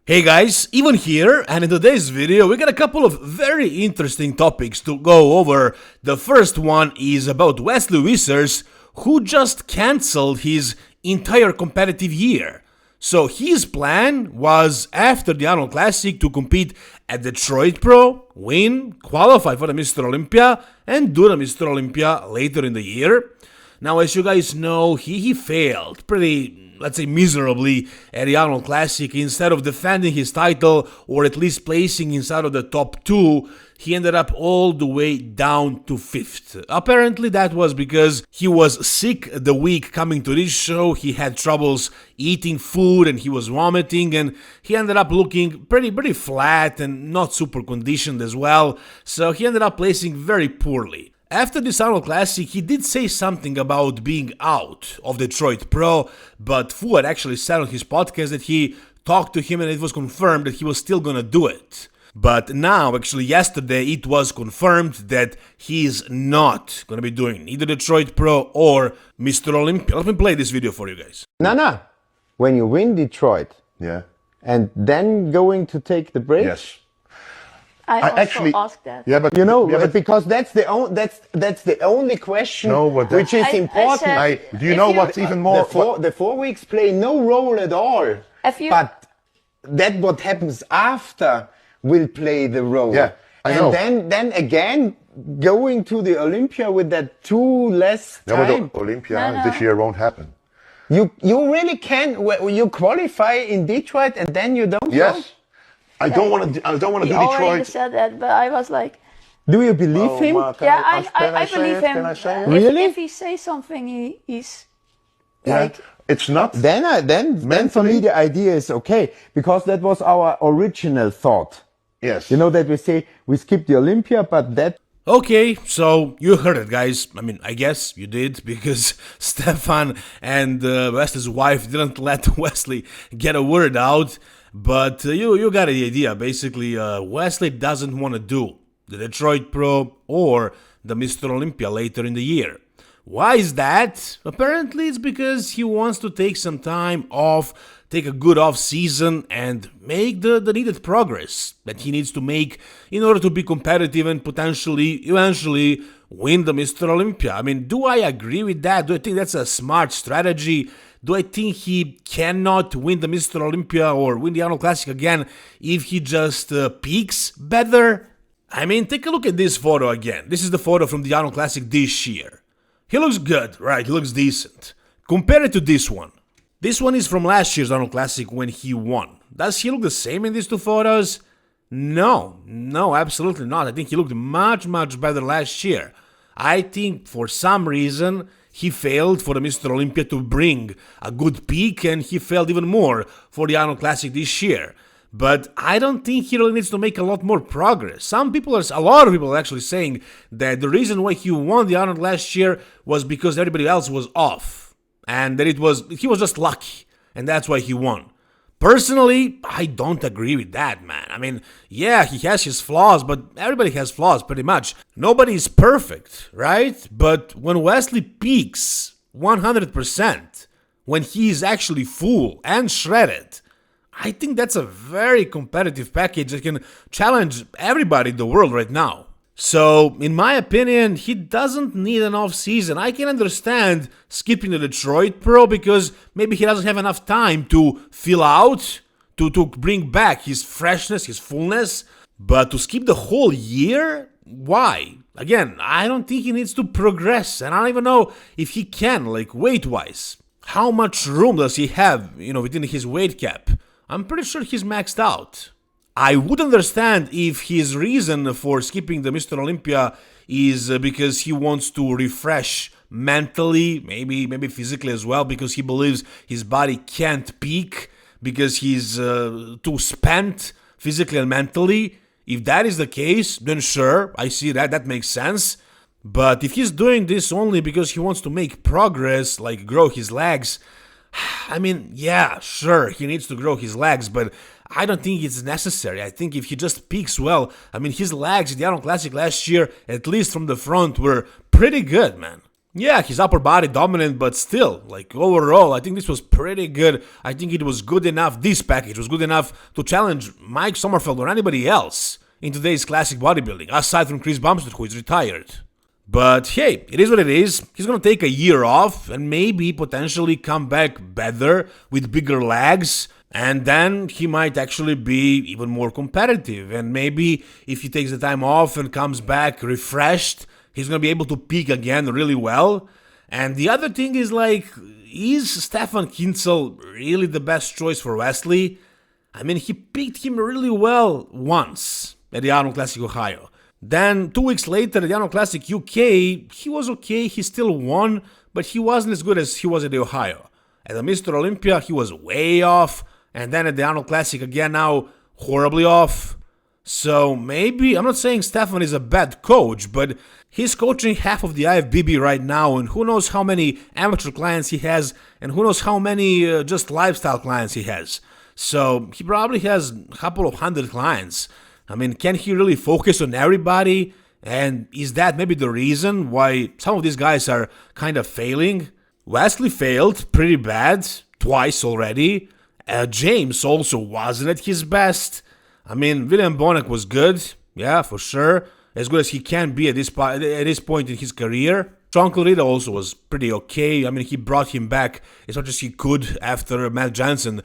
Hey guys, Ivan here, and in today's video we got a couple of very interesting topics to go over. The first one is about Wesley who just cancelled his entire competitive year. So his plan was after the Arnold Classic to compete at Detroit Pro, win, qualify for the Mr. Olympia, and do the Mr. Olympia later in the year. Now, as you guys know, he failed pretty, let's say, miserably at the Arnold Classic. Instead of defending his title or at least placing inside of the top 2, he ended up all the way down to 5th. Apparently that was because he was sick the week coming to this show. He had troubles eating food and he was vomiting, and he ended up looking pretty flat and not super conditioned as well. So he ended up placing very poorly. After this Arnold Classic, he did say something about being out of Detroit Pro, but Fu had actually said on his podcast that he talked to him and it was confirmed that he was still gonna do it. But now, actually yesterday, it was confirmed that he is not gonna be doing either Detroit Pro or Mr. Olympia. Let me play this video for you guys. No. When you win Detroit, yeah, and then going to take the break. yes. I also actually asked that. Yeah, but You know, yeah, but because that's the only question No, but which is I important. said- do you If know you- what's even more? The 4 weeks play no role at all. If you- But that what happens after will play the role. Yeah, I know. And then again going to the Olympia with that 2 less No, time. but the Olympia No. this year won't happen. You really can. You qualify in Detroit and then you don't. Yes, go? I don't want to. I don't want to He do already Detroit. said that, but I was like, Do you believe him? yeah, I believe him. Can I say it? Really? If he says something, he's Yeah, like, it's not. Then for me the idea is okay, because that was our original thought. Yes. You know that we say we skip the Olympia, but that Okay, so you heard it, guys. I mean, I guess you did, because Stefan and Wesley's wife didn't let Wesley get a word out. But you got the idea. Basically, Wesley doesn't want to do the Detroit Pro or the Mr. Olympia later in the year. Why is that? Apparently, it's because he wants to take some time off, take a good off season, and make the needed progress that he needs to make in order to be competitive and potentially, eventually, win the Mr. Olympia. I mean, do I agree with that? Do I think that's a smart strategy? Do I think he cannot win the Mr. Olympia or win the Arnold Classic again if he just peaks better? I mean, take a look at this photo again. This is the photo from the Arnold Classic this year. He looks good, right? He looks decent. Compare it to this one. This one is from last year's Arnold Classic when he won. Does he look the same in these two photos? No, absolutely not. I think he looked much better last year. I think for some reason he failed for the Mr. Olympia to bring a good peak, and he failed even more for the Arnold Classic this year. But I don't think he really needs to make a lot more progress. A lot of people are actually saying that the reason why he won the Arnold last year was because everybody else was off, and that he was just lucky, and that's why he won. Personally, I don't agree with that, man. I mean, yeah, he has his flaws, but everybody has flaws pretty much. Nobody is perfect, right? But when Wesley peaks 100%, when he is actually full and shredded, I think that's a very competitive package that can challenge everybody in the world right now. So, in my opinion, he doesn't need an off-season. I can understand skipping the Detroit Pro because maybe he doesn't have enough time to fill out, to bring back his freshness, his fullness. But to skip the whole year? Why? Again, I don't think he needs to progress, and I don't even know if he can, like weight-wise. How much room does he have, within his weight cap? I'm pretty sure he's maxed out. I would understand if his reason for skipping the Mr. Olympia is because he wants to refresh mentally, maybe physically as well, because he believes his body can't peak because he's too spent physically and mentally. If that is the case, then sure, I see that makes sense. But if he's doing this only because he wants to make progress, like grow his legs, I mean, yeah, sure, he needs to grow his legs, but I don't think it's necessary. I think if he just peaks well, I mean, his legs in the Arnold Classic last year, at least from the front, were pretty good, man. Yeah, he's upper body dominant, but still, like overall, I think this was pretty good. I think it was good enough, this package was good enough to challenge Mike Sommerfeld or anybody else in today's classic bodybuilding, aside from Chris Bumstead, who is retired. But hey, it is what it is. He's gonna take a year off and maybe potentially come back better with bigger legs. And then he might actually be even more competitive. And maybe if he takes the time off and comes back refreshed, he's going to be able to peak again really well. And the other thing is like, is Stefan Kinsel really the best choice for Wesley? I mean, he peaked him really well once at the Arnold Classic Ohio. Then 2 weeks later at the Arnold Classic UK, he was okay, he still won, but he wasn't as good as he was at the Ohio. At the Mr. Olympia, he was way off. And then at the Arnold Classic again now, horribly off. So maybe, I'm not saying Stefan is a bad coach, but he's coaching half of the IFBB right now, and who knows how many amateur clients he has, and who knows how many just lifestyle clients he has. So he probably has a couple of hundred clients. I mean, can he really focus on everybody? And is that maybe the reason why some of these guys are kind of failing? Wesley failed pretty bad, twice already. James also wasn't at his best. I mean, William Bonac was good, yeah, for sure. As good as he can be at this point in his career. Sean Clarita also was pretty okay. I mean, he brought him back as much as he could after Matt Jansen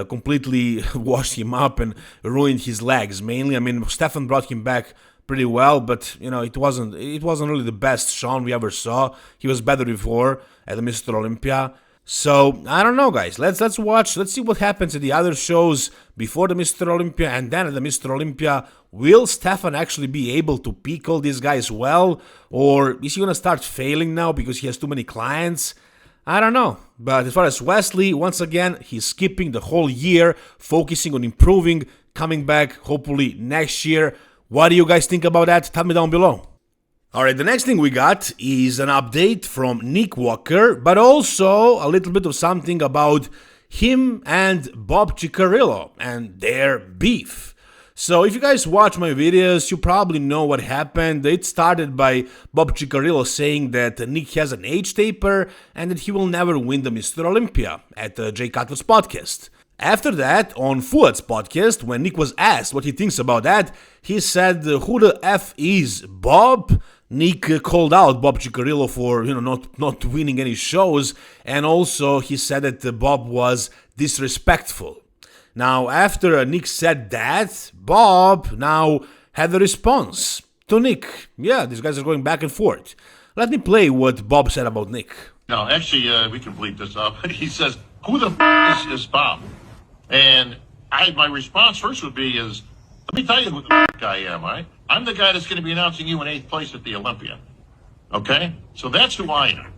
completely washed him up and ruined his legs, mainly. I mean, Stefan brought him back pretty well, but, you know, it wasn't really the best Sean we ever saw. He was better before at the Mr. Olympia. So, I don't know, guys. Let's watch. Let's see what happens at the other shows before the Mr. Olympia and then at the Mr. Olympia. Will Stefan actually be able to peak all these guys well? Or is he going to start failing now because he has too many clients? I don't know. But as far as Wesley, once again, he's skipping the whole year, focusing on improving, coming back hopefully next year. What do you guys think about that? Tell me down below. Alright, the next thing we got is an update from Nick Walker, but also a little bit of something about him and Bob Ciccarillo and their beef. So if you guys watch my videos, you probably know what happened. It started by Bob Ciccarillo saying that Nick has an age taper and that he will never win the Mr. Olympia at Jay Cutler's podcast. After that, on Fuad's podcast, when Nick was asked what he thinks about that, he said, "Who the F is Bob?" Nick called out Bob Ciccarillo for, not winning any shows, and also he said that Bob was disrespectful. Now, after Nick said that, Bob now had a response to Nick. Yeah, these guys are going back and forth. Let me play what Bob said about Nick. No, actually, we can bleep this up. He says, "Who the f*** is Bob?" And my response first would be let me tell you who the f*** I am, all right? I'm the guy that's going to be announcing you in 8th place at the Olympia. Okay? So that's who I am.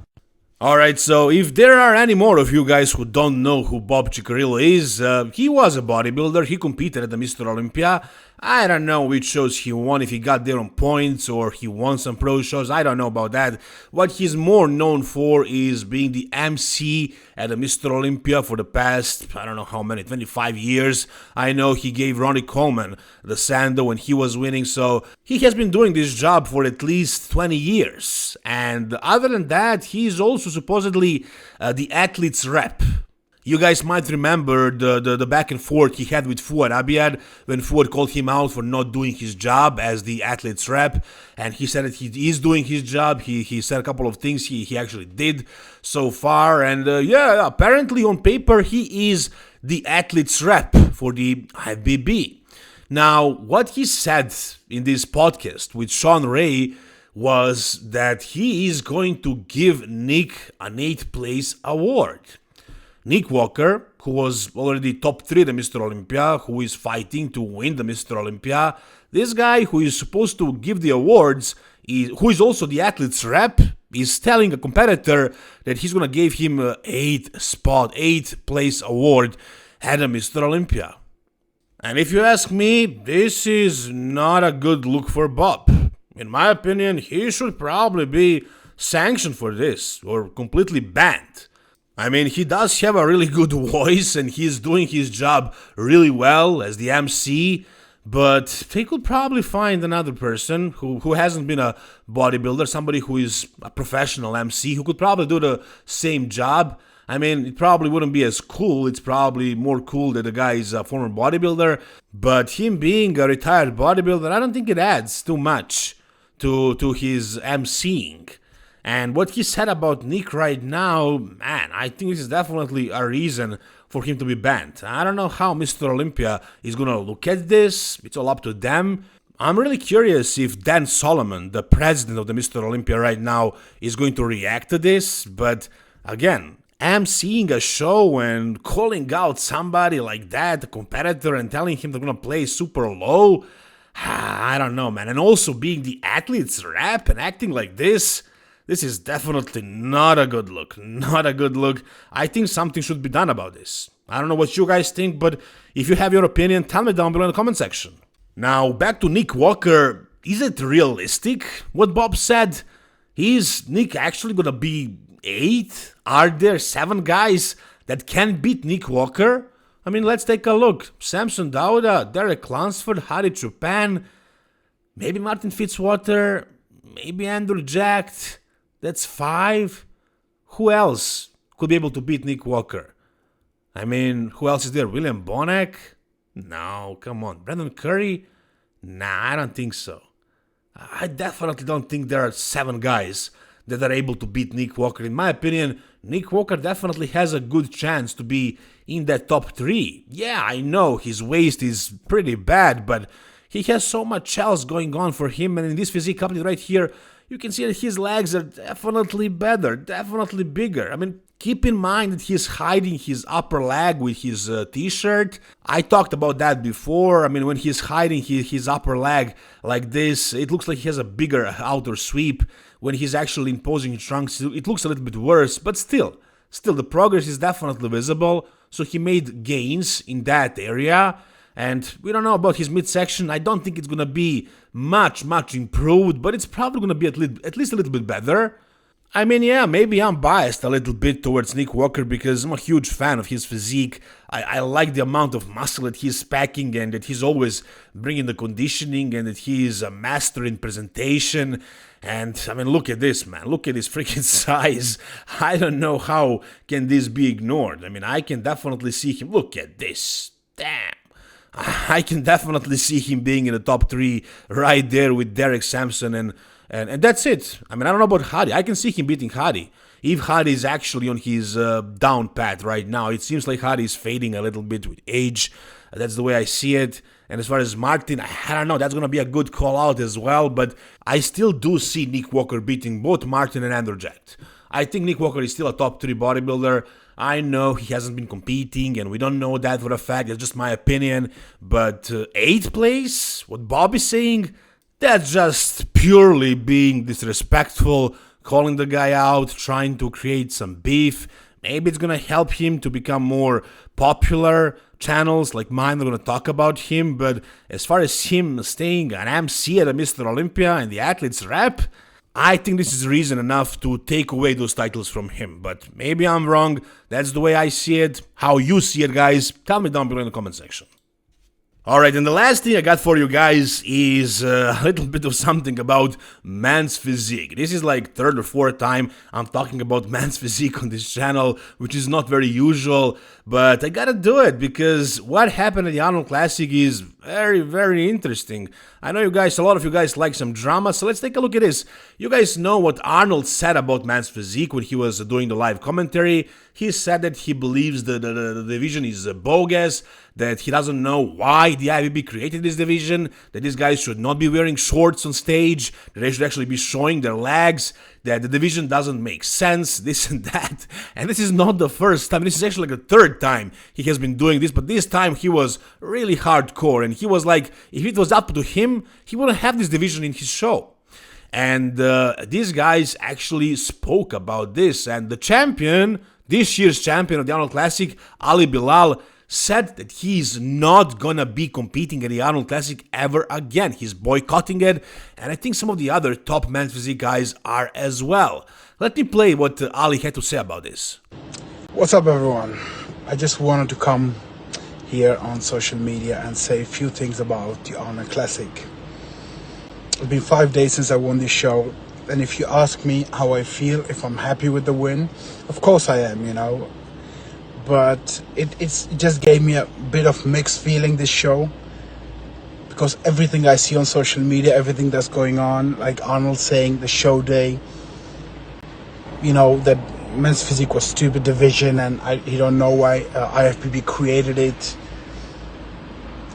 Alright, so if there are any more of you guys who don't know who Bob Ciccarillo is, he was a bodybuilder, he competed at the Mr. Olympia. I don't know which shows he won, if he got there on points or he won some pro shows, I don't know about that. What he's more known for is being the MC at the Mr. Olympia for the past, I don't know how many, 25 years. I know he gave Ronnie Coleman the Sando when he was winning, so he has been doing this job for at least 20 years. And other than that, he's also supposedly the athlete's rep. You guys might remember the back and forth he had with Fuad Abiad when Fuad called him out for not doing his job as the athlete's rep, and he said that he is doing his job. He said a couple of things he actually did so far, and yeah, apparently on paper he is the athlete's rep for the IFBB. Now, what he said in this podcast with Sean Ray was that he is going to give Nick an 8th place award. Nick Walker, who was already top 3 at the Mr. Olympia, who is fighting to win the Mr. Olympia, this guy who is supposed to give the awards, who is also the athlete's rep, is telling a competitor that he's going to give him an 8th place award at the Mr. Olympia. And if you ask me, this is not a good look for Bob. In my opinion, he should probably be sanctioned for this, or completely banned. I mean, he does have a really good voice and he's doing his job really well as the MC, But they could probably find another person who hasn't been a bodybuilder, somebody who is a professional MC, who could probably do the same job. I mean, it probably wouldn't be as cool. It's probably more cool that the guy is a former bodybuilder. But him being a retired bodybuilder, I don't think it adds too much to his MCing. And what he said about Nick right now, man, I think this is definitely a reason for him to be banned. I don't know how Mr. Olympia is gonna look at this. It's all up to them. I'm really curious if Dan Solomon, the president of the Mr. Olympia right now, is going to react to this. But again, emceeing a show and calling out somebody like that, a competitor, and telling him they're gonna play super low, I don't know, man. And also being the athlete's rep and acting like this is definitely not a good look. Not a good look. I think something should be done about this. I don't know what you guys think, but if you have your opinion, tell me down below in the comment section. Now, back to Nick Walker. Is it realistic what Bob said? Is Nick actually gonna be 8? Are there 7 guys that can beat Nick Walker? I mean, let's take a look. Samson Dauda, Derek Lunsford, Hari Chopin, maybe Martin Fitzwater, maybe Andrew Jack. That's 5. Who else could be able to beat Nick Walker? I mean, who else is there? William Bonac? No, come on. Brandon Curry? Nah, I don't think so. I definitely don't think there are 7 guys that are able to beat Nick Walker. In my opinion, Nick Walker definitely has a good chance to be in that top 3. Yeah, I know his waist is pretty bad, but he has so much else going on for him, and in this physique update right here, you can see that his legs are definitely better, definitely bigger. I mean, keep in mind that he's hiding his upper leg with his t-shirt. I talked about that before. I mean, when he's hiding his upper leg like this, it looks like he has a bigger outer sweep. When he's actually imposing his trunks, it looks a little bit worse, but still, the progress is definitely visible. So he made gains in that area. And we don't know about his midsection. I don't think it's going to be much improved, but it's probably going to be at least a little bit better. I mean, yeah, maybe I'm biased a little bit towards Nick Walker because I'm a huge fan of his physique. I like the amount of muscle that he's packing and that he's always bringing the conditioning and that he is a master in presentation. And, I mean, look at this, man. Look at his freaking size. I don't know how can this be ignored. I mean, I can definitely see him. Look at this. Damn. I can definitely see him being in the top 3 right there with Derek Sampson and that's it. I mean, I don't know about Hari. I can see him beating Hari. If Hari is actually on his down path right now, it seems like Hari is fading a little bit with age. That's the way I see it. And as far as Martin, I don't know, that's going to be a good call out as well. But I still do see Nick Walker beating both Martin and Andrew Jack. I think Nick Walker is still a top 3 bodybuilder. I know he hasn't been competing, and we don't know that for a fact. It's just my opinion. But 8th place, what Bob is saying, that's just purely being disrespectful, calling the guy out, trying to create some beef. Maybe it's going to help him to become more popular. Channels like mine are going to talk about him. But as far as him staying an MC at a Mr. Olympia and the athlete's rep, I think this is reason enough to take away those titles from him. But maybe I'm wrong. That's the way I see it. How you see it, guys, tell me down below in the comment section. Alright, and the last thing I got for you guys is a little bit of something about man's physique. This is like 3rd or 4th time I'm talking about man's physique on this channel, which is not very usual, but I gotta do it because what happened at the Arnold Classic is very interesting. I know you guys, a lot of you guys like some drama, so let's take a look at this. You guys know what Arnold said about man's physique when he was doing the live commentary. He said that he believes the division is bogus, that he doesn't know why the IFBB created this division, that these guys should not be wearing shorts on stage, that they should actually be showing their legs, that the division doesn't make sense, this and that. And this is not the first time, this is actually like the 3rd time he has been doing this, but this time he was really hardcore, and he was like, if it was up to him, he wouldn't have this division in his show. And these guys actually spoke about this, and the champion, this year's champion of the Arnold Classic, Ali Bilal, said that he's not gonna be competing at the Arnold Classic ever again. He's boycotting it, and I think some of the other top men's physique guys are as well. Let me play what Ali had to say about this. What's up, everyone? I just wanted to come here on social media and say a few things about the Arnold Classic. It's been 5 days since I won this show, and if you ask me how I feel, if I'm happy with the win, of course I am, you know. But it just gave me a bit of mixed feeling, this show, because everything I see on social media, everything that's going on, like Arnold saying the show day, you know, that men's physique was stupid division and he don't know why IFBB created it.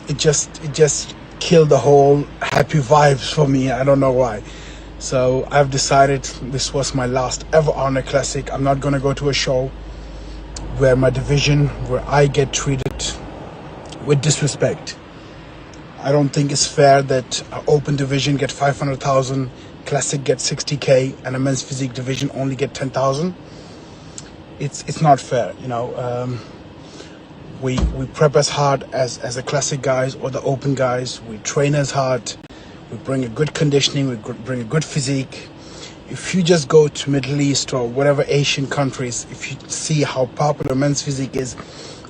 It just killed the whole happy vibes for me. I don't know why. So I've decided this was my last ever Arnold Classic. I'm not gonna go to a show where my division, where I get treated with disrespect. I don't think it's fair that an open division get 500,000, classic get 60K, and a men's physique division only get 10,000. It's not fair, you know. We prep as hard as the classic guys or the open guys. We train as hard. We bring a good conditioning. We bring a good physique. If you just go to Middle East or whatever Asian countries, if you see how popular men's physique is,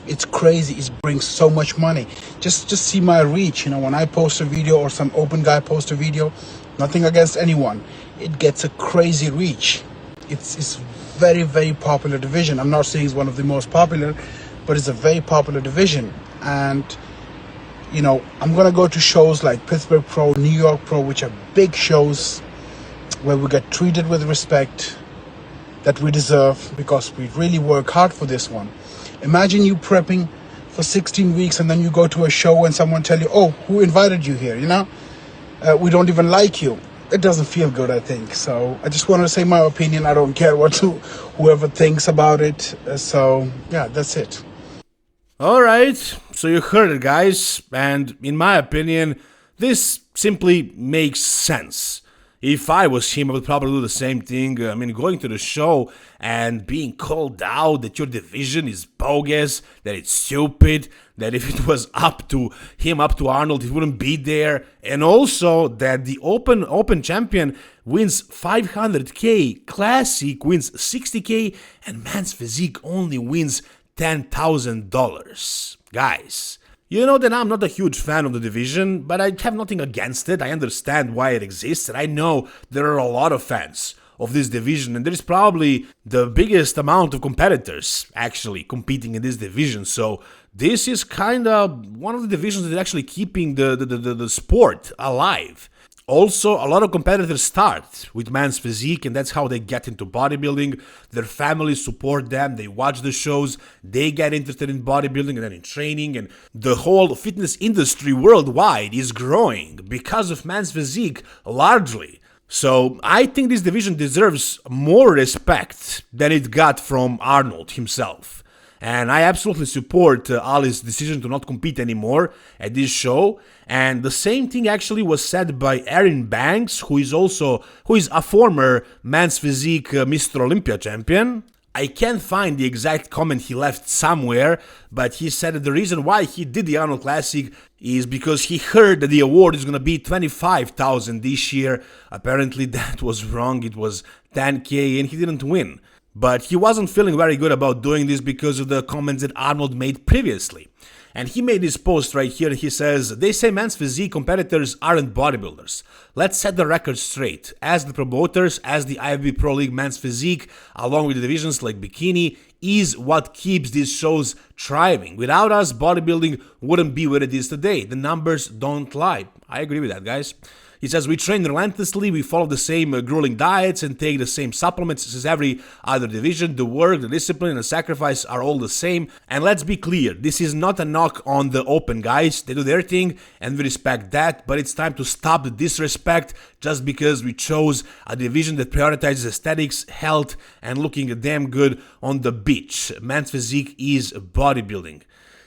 it's crazy. It brings so much money. Just see my reach. You know, when I post a video or some open guy post a video, nothing against anyone, it gets a crazy reach. It's very, very popular division. I'm not saying it's one of the most popular, but it's a very popular division. And you know, I'm gonna go to shows like Pittsburgh Pro, New York Pro, which are big shows where we get treated with respect that we deserve, because we really work hard for this one. Imagine you prepping for 16 weeks and then you go to a show and someone tell you, oh, who invited you here, you know? We don't even like you. It doesn't feel good, I think. So I just want to say my opinion. I don't care what whoever thinks about it. So yeah, that's it. Alright, so you heard it, guys, and in my opinion, this simply makes sense. If I was him, I would probably do the same thing. I mean, going to the show and being called out that your division is bogus, that it's stupid, that if it was up to him, up to Arnold, he wouldn't be there, and also that the open champion wins 500k, classic wins 60k, and men's physique only wins $10,000. Guys, you know that I'm not a huge fan of the division, but I have nothing against it. I understand why it exists, and I know there are a lot of fans of this division, and there is probably the biggest amount of competitors actually competing in this division. So this is kind of one of the divisions that is actually keeping the sport alive. Also, a lot of competitors start with men's physique, and that's how they get into bodybuilding. Their families support them, they watch the shows, they get interested in bodybuilding and then in training, and the whole fitness industry worldwide is growing because of men's physique, largely. So I think this division deserves more respect than it got from Arnold himself. And I absolutely support Ali's decision to not compete anymore at this show. And the same thing actually was said by Aaron Banks, who is a former men's physique Mr. Olympia champion. I can't find the exact comment he left somewhere, but he said that the reason why he did the Arnold Classic is because he heard that the award is going to be $25,000 this year. Apparently that was wrong, it was $10K and he didn't win. But he wasn't feeling very good about doing this because of the comments that Arnold made previously. And he made this post right here, he says, "They say men's physique competitors aren't bodybuilders. Let's set the record straight. As the promoters, as the IFBB Pro League men's physique, along with the divisions like bikini, is what keeps these shows thriving. Without us, bodybuilding wouldn't be where it is today. The numbers don't lie." I agree with that, guys. He says, "We train relentlessly, we follow the same grueling diets and take the same supplements as every other division. The work, the discipline, and the sacrifice are all the same. And let's be clear, this is not a knock on the open guys. They do their thing and we respect that, but it's time to stop the disrespect just because we chose a division that prioritizes aesthetics, health, and looking damn good on the beach. Men's physique is bodybuilding."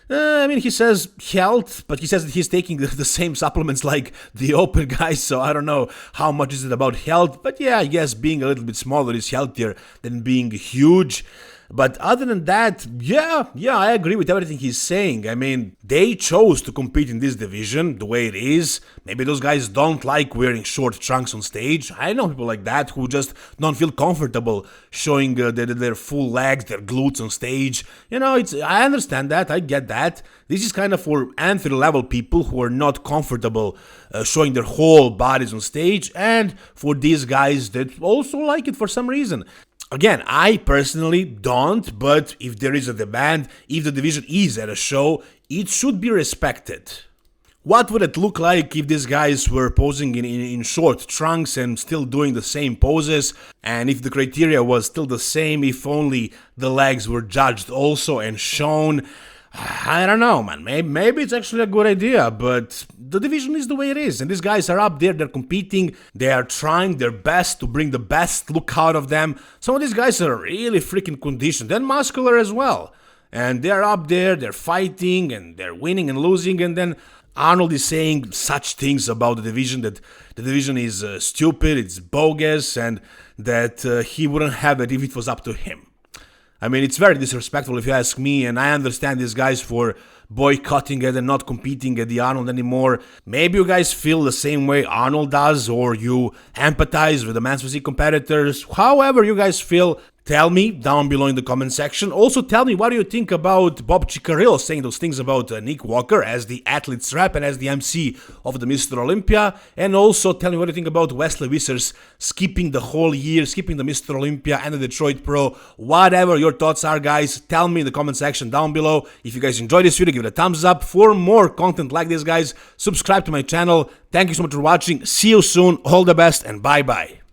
I mean, he says health, but he says that he's taking the same supplements like the open guys, so I don't know how much is it about health, but yeah, I guess being a little bit smaller is healthier than being huge. But other than that, yeah, I agree with everything he's saying. I mean, they chose to compete in this division the way it is. Maybe those guys don't like wearing short trunks on stage. I know people like that who just don't feel comfortable showing their full legs, their glutes on stage. You know, I understand that, I get that. This is kind of for entry-level people who are not comfortable showing their whole bodies on stage, and for these guys that also like it for some reason. Again, I personally don't, but if there is a demand, if the division is at a show, it should be respected. What would it look like if these guys were posing in short trunks and still doing the same poses, and if the criteria was still the same, if only the legs were judged also and shown? I don't know, man. Maybe it's actually a good idea, but the division is the way it is, and these guys are up there, they're competing, they are trying their best to bring the best look out of them. Some of these guys are really freaking conditioned and muscular as well, and they're up there, they're fighting, and they're winning and losing, and then Arnold is saying such things about the division, that the division is stupid, it's bogus, and that he wouldn't have it if it was up to him. I mean, it's very disrespectful if you ask me, and I understand these guys for boycotting it and not competing at the Arnold anymore. Maybe you guys feel the same way Arnold does, or you empathize with the men's physique competitors. However you guys feel, tell me down below in the comment section. Also tell me what do you think about Bob Cicherillo saying those things about Nick Walker as the athlete's rep and as the MC of the Mr. Olympia. And also tell me what you think about Wesley Wissers skipping the whole year, skipping the Mr. Olympia and the Detroit Pro. Whatever your thoughts are, guys, tell me in the comment section down below. If you guys enjoyed this video, give it a thumbs up. For more content like this, guys, subscribe to my channel. Thank you so much for watching. See you soon. All the best and bye-bye.